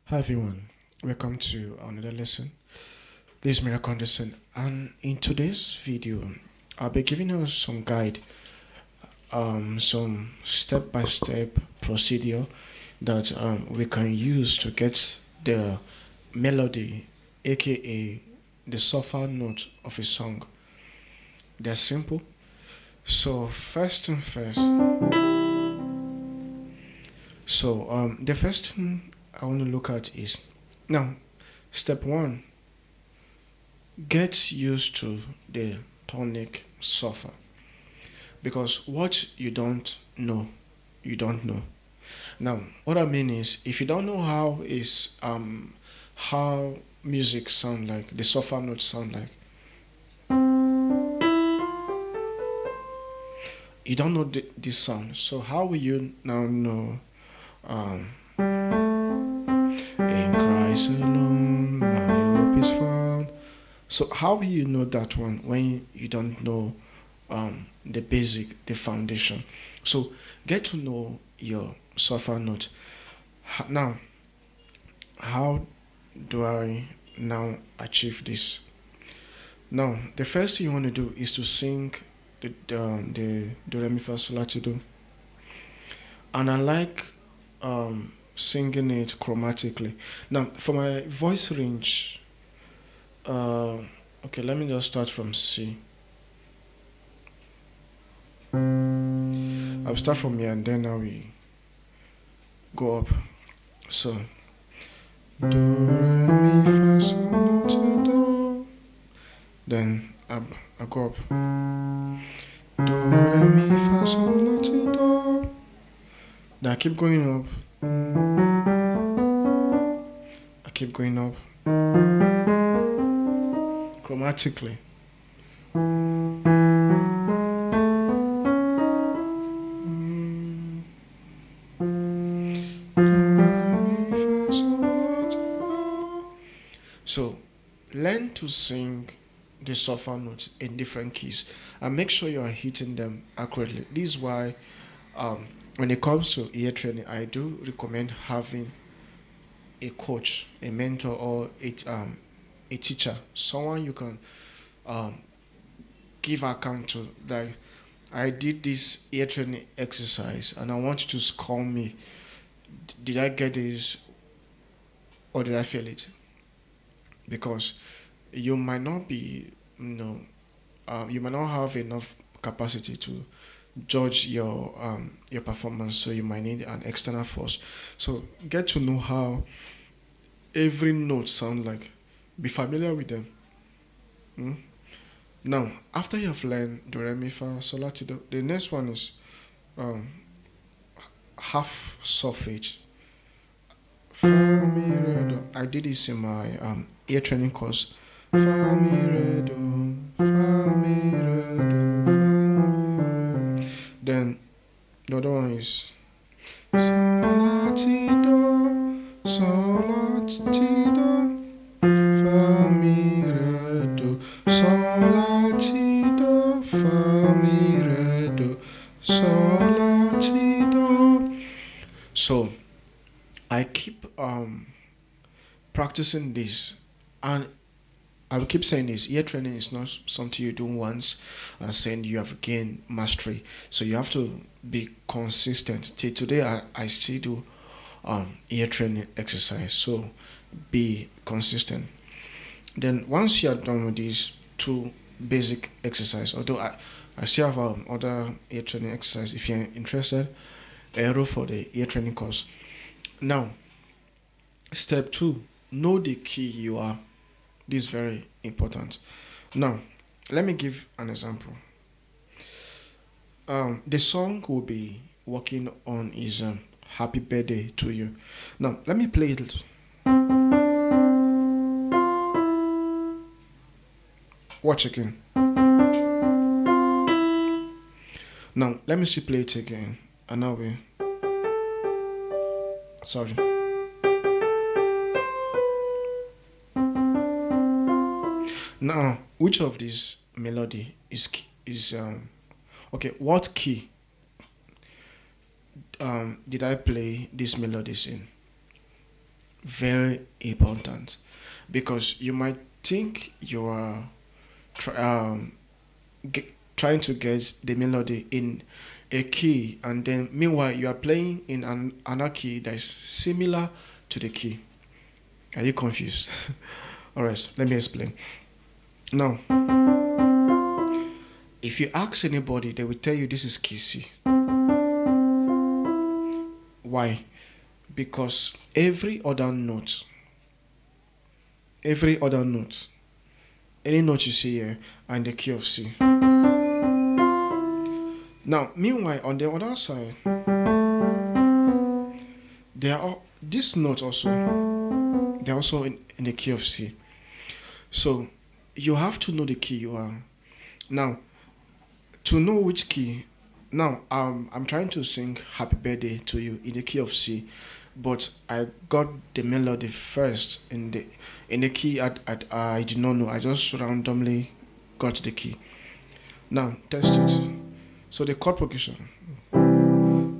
Hi everyone, welcome to another lesson. This is Miracle Anderson, and in today's video, I'll be giving us some guide, some step-by-step procedure that we can use to get the melody, aka the sulfur note of a song. They're simple. So first thing first. The first thing I want to look at is now step one. Get used to the tonic sulfur, because what you don't know, you don't know. Now, what I mean is, if you don't know how music sound like, the sulfur notes sound like, you don't know this sound. So how will you now know? Um, in Christ alone, my hope is found. So how will you know that one when you don't know the basic, the foundation? So get to know your sulfur note. Now, how do I now achieve this? Now, the first thing you want to do is to sing the do re mi fa sol la ti do, and I like singing it chromatically. Now, for my voice range, okay, let me just start from C. I'll start from here and then I will go up. So, do re mi fa sol la ti do. Then I go up. Do re mi fa sol la ti do. Then I keep going up. I keep going up chromatically. So learn to sing the sulfur notes in different keys and make sure you are hitting them accurately. This is why when it comes to ear training, I do recommend having a coach, a mentor, or a teacher, someone you can um, give account to. Like, I did this ear training exercise and I want you to score me. Did I get this or did I fail it? Because you might not be, you might not have enough capacity to judge your performance, so you might need an external force. So get to know how every note sound like. Be familiar with them. Mm? Now, after you have learned do re mi fa sol la ti do, the next one is um, half solfege. Fa mi re do. I did this in my ear training course. Fa mi re do, fa mi re do, fa mi re. Then the other one is sol la ti do, sol la ti do, fa mi re do, sol la ti do, fa mi re do, sol la ti do. So I keep practicing this, and I will keep saying this. Ear training is not something you do once and saying you have gained mastery. So you have to be consistent. Till today, I still do ear training exercise. So be consistent. Then once you are done with these two basic exercise, although I still have other ear training exercise. If you're interested, enroll for the ear training course. Now, step two, know the key you are. This is very important. Now, let me give an example. The song we'll be working on is Happy Birthday to You. Now, let me play it. Watch again. Now, let me see play it again. And now we. Sorry. Now, which of these melody is okay? What key did I play these melodies in? Very important, because you might think you are try, trying to get the melody in a key, and then meanwhile you are playing in another key that is similar to the key. Are you confused? All right, let me explain. Now, if you ask anybody, they will tell you this is key C. Why? Because every other note, any note you see here, are in the key of C. Now, meanwhile, on the other side, they are all, this note also, they're also in the key of C. So you have to know the key you are. Now, to know which key, now I'm trying to sing Happy Birthday to you in the key of C, but I got the melody first in the key I did not know. I just randomly got the key. Now test it. So the chord progression.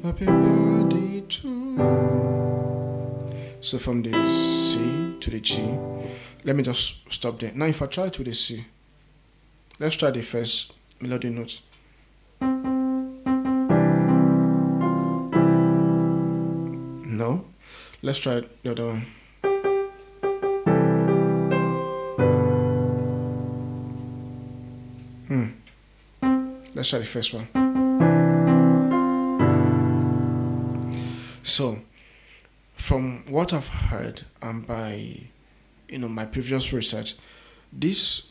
Happy birthday to. So from the C to the G. Let me just stop there. Now if I try to the C, let's try the first melody note. No. Let's try the other one. Let's try the first one. So, from what I've heard and by my previous research, this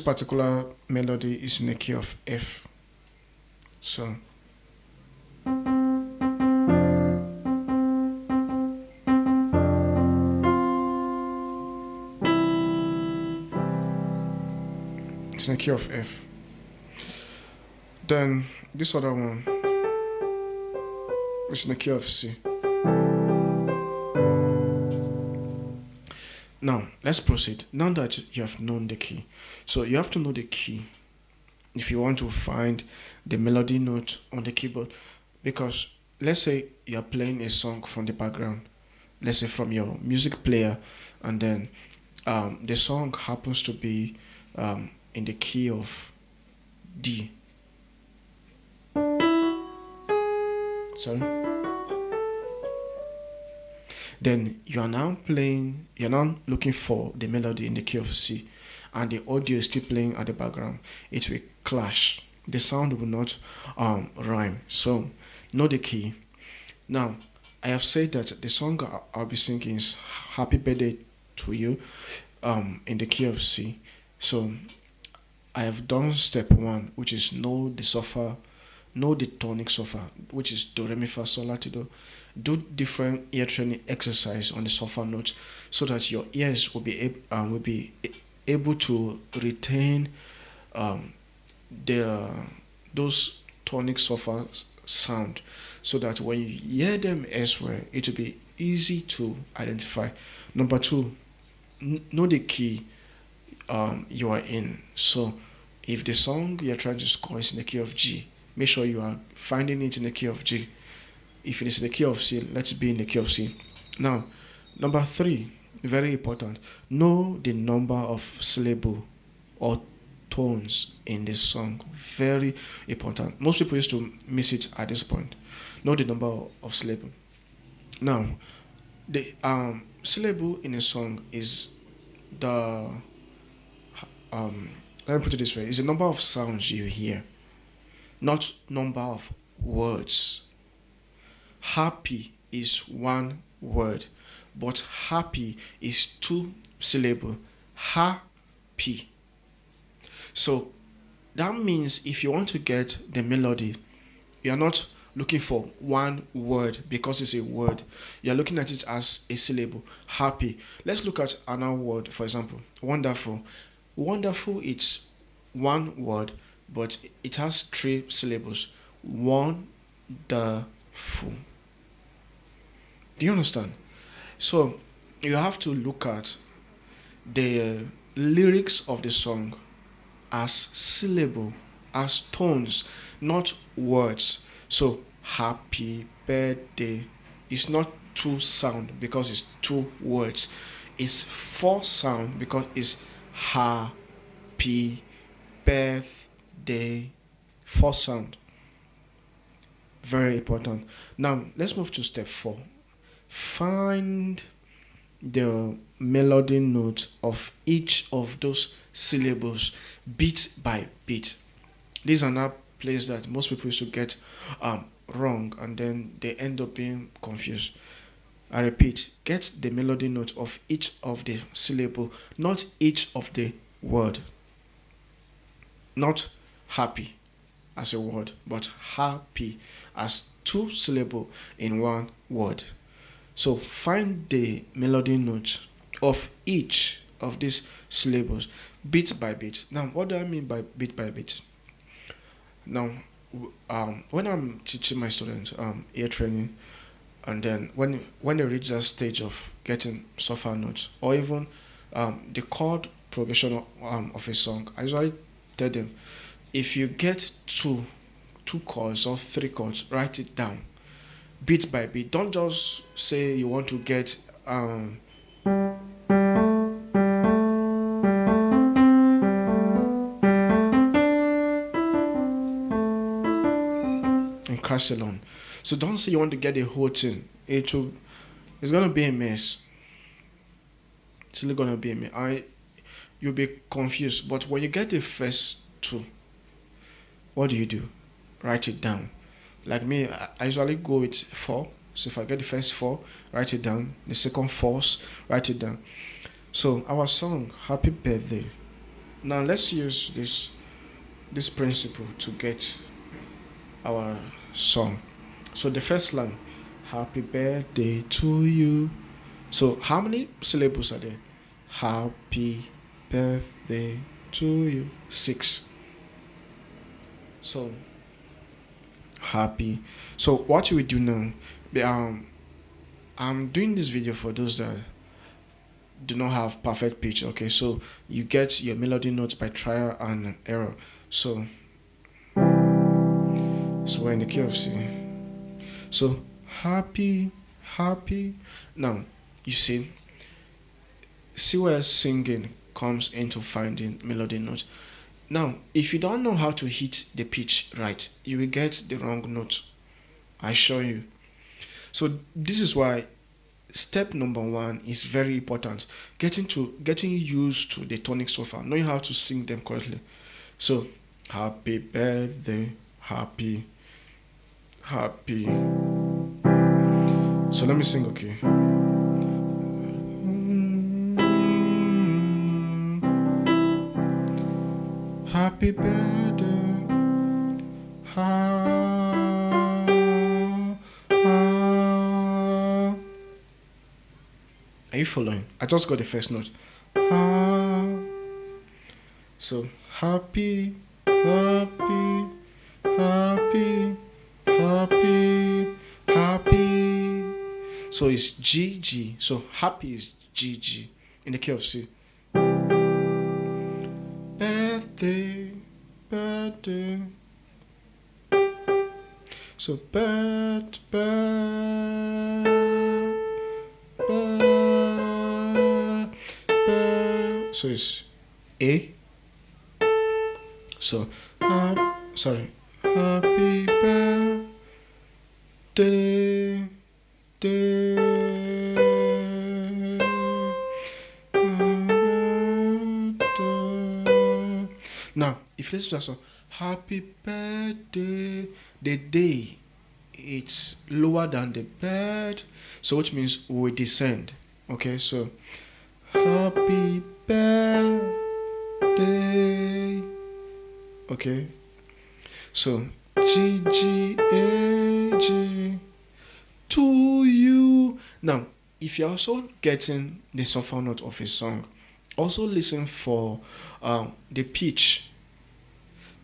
particular melody is in the key of F. So it's in the key of F. Then this other one is in the key of C. Now let's proceed. Now that you have known the key, so you have to know the key if you want to find the melody note on the keyboard. Because let's say you're playing a song from the background, let's say from your music player, and then the song happens to be in the key of D. Sorry. Then you're now looking for the melody in the key of C, and the audio is still playing at the background. It will clash. The sound will not rhyme. So know the key. Now, I have said that the song I'll be singing is Happy Birthday to You in the key of C. So I have done step 1, which is know the tonic solfa, which is do, re, mi, fa, sol, la, ti, do. Do different ear training exercise on the solfa notes so that your ears will be able to retain those tonic solfa sound, so that when you hear them elsewhere, it will be easy to identify. Number 2, know the key you are in. So if the song you're trying to score is in the key of G, make sure you are finding it in the key of G. If it is in the key of C, let's be in the key of C. Now, number 3, very important, know the number of syllables or tones in this song. Very important. Most people used to miss it at this point. Know the number of syllables. Now, the syllable in a song is the let me put it this way: is the number of sounds you hear, not number of words. Happy is 1 word, but happy is 2 syllables. Happy. So that means if you want to get the melody, you are not looking for 1 word because it's a word. You are looking at it as a syllable. Happy. Let's look at another word, for example, wonderful. Wonderful, it's 1 word, but it has 3 syllables. Wonderful. Do you understand? So you have to look at the lyrics of the song as syllable, as tones, not words. So happy birthday. It's not two sound because it's two words. It's four sound because it's happy birthday. Four sound. Very important. Now let's move to step 4. Find the melody note of each of those syllables bit by bit. These are not places that most people used to get wrong, and then they end up being confused. I repeat, get the melody note of each of the syllable, not each of the word. Not happy as a word, but happy as two syllable in one word. So find the melody note of each of these syllables bit by bit. Now, what do I mean by bit by bit? Now, when I'm teaching my students ear training, and then when they reach that stage of getting Solfa notes, or even the chord progression of a song, I usually tell them, if you get two chords or three chords, write it down bit by bit. Don't just say you want to get and crash along. So don't say you want to get the whole thing. It's gonna be a mess. It's really gonna be a mess. You'll be confused. But when you get the first two, what do? Write it down. Like me, I usually go with 4. So if I get the first 4, write it down. The second 4, write it down. So our song, Happy Birthday. Now let's use this principle to get our song. So the first line, Happy birthday to you. So how many syllables are there? Happy birthday to you. 6. So happy. So what you will do now, I'm doing this video for those that do not have perfect pitch. Okay, so you get your melody notes by trial and error. So we're in the key of C. So happy. Now you see where singing comes into finding melody notes. Now, if you don't know how to hit the pitch right, you will get the wrong note. I assure you. So this is why step number 1 is very important. Getting used to the tonic Solfa, knowing how to sing them correctly. So happy birthday, happy. So let me sing, okay? Happy birthday. Are you following? I just got the first note. So happy. So it's G. So happy is G in the key of C. Birthday. So so it's A. So happy birthday. Now, if you listen to that song, happy birthday, the day, it's lower than the bird, so which means we descend. Okay, so happy birthday. Okay, so G to you. Now, if you're also getting the Solfa note of a song, also listen for the pitch.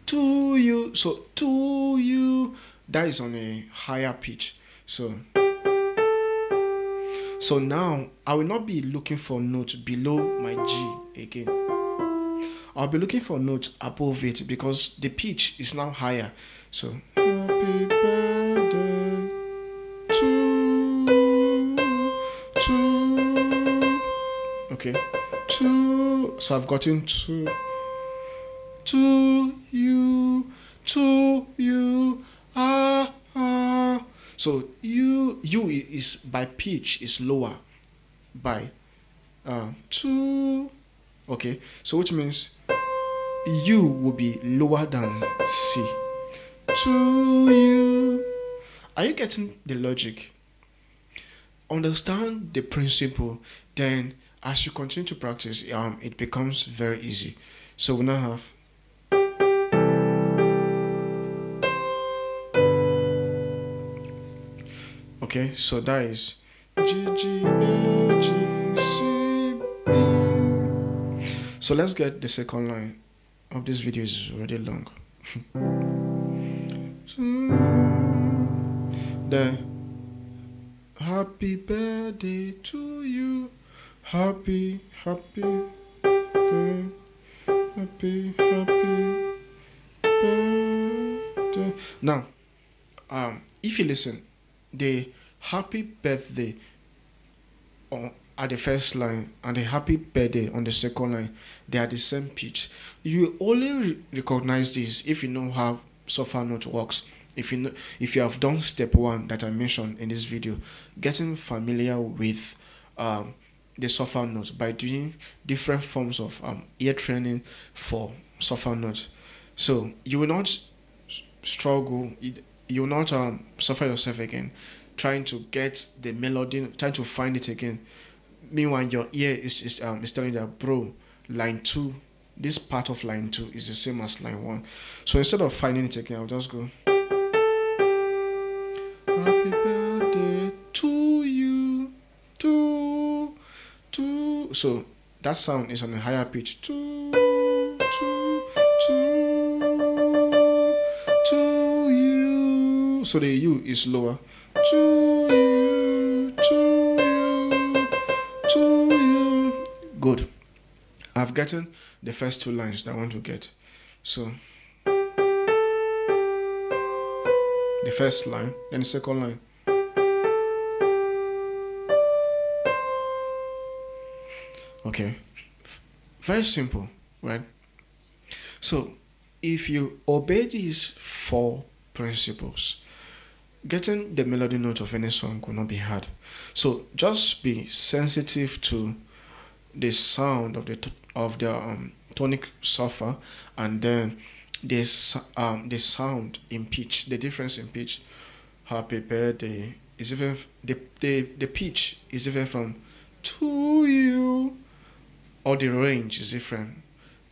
To you. So to you, that is on a higher pitch. So now I will not be looking for notes below my G again. I'll be looking for notes above it because the pitch is now higher. So happy birthday. Okay, to, so I've gotten to you, ah, ah. So you is by pitch is lower by to. Okay, so which means you will be lower than C. To you. Are you getting the logic? Understand the principle, then as you continue to practice, it becomes very easy. So we now have, okay, so that is G G A G C B. So let's get the second line of this video is already long. The happy birthday to you, happy birthday, happy birthday. Now, if you listen, the happy birthday at the first line and the happy birthday on the second line, they are the same pitch. You only recognize this if you know how Solfa note works. If you have done step 1 that I mentioned in this video, getting familiar with the Solfa note by doing different forms of ear training for Solfa note. So you will not struggle, you will not suffer yourself again trying to get the melody, trying to find it again. Meanwhile, your ear is telling that, bro, line 2, this part of line 2 is the same as line 1. So instead of finding it again, I'll just go happy birthday to you, to. So that sound is on a higher pitch. To you. So the U is lower. To you. Good. I've gotten the first 2 lines that I want to get. So the first line, then the second line. Okay, very simple, right? So if you obey these 4 principles, getting the melody note of any song will not be hard. So just be sensitive to the sound of the tonic Solfa, and then the sound in pitch, the difference in pitch. Happy birthday is even the pitch is even from to you, or the range is different.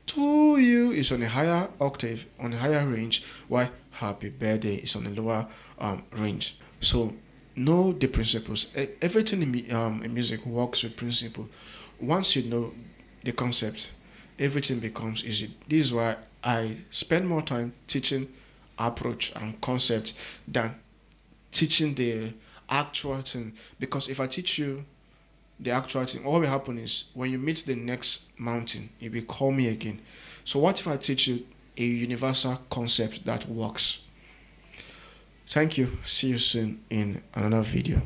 To you is on a higher octave, on a higher range, while happy birthday is on a lower range. So know the principles. Everything in music works with principle. Once you know the concept, everything becomes easy. This is why I spend more time teaching approach and concept than teaching the actual thing. Because if I teach you the actual thing, what will happen is when you meet the next mountain, you will call me again. So what if I teach you a universal concept that works? Thank you. See you soon in another video.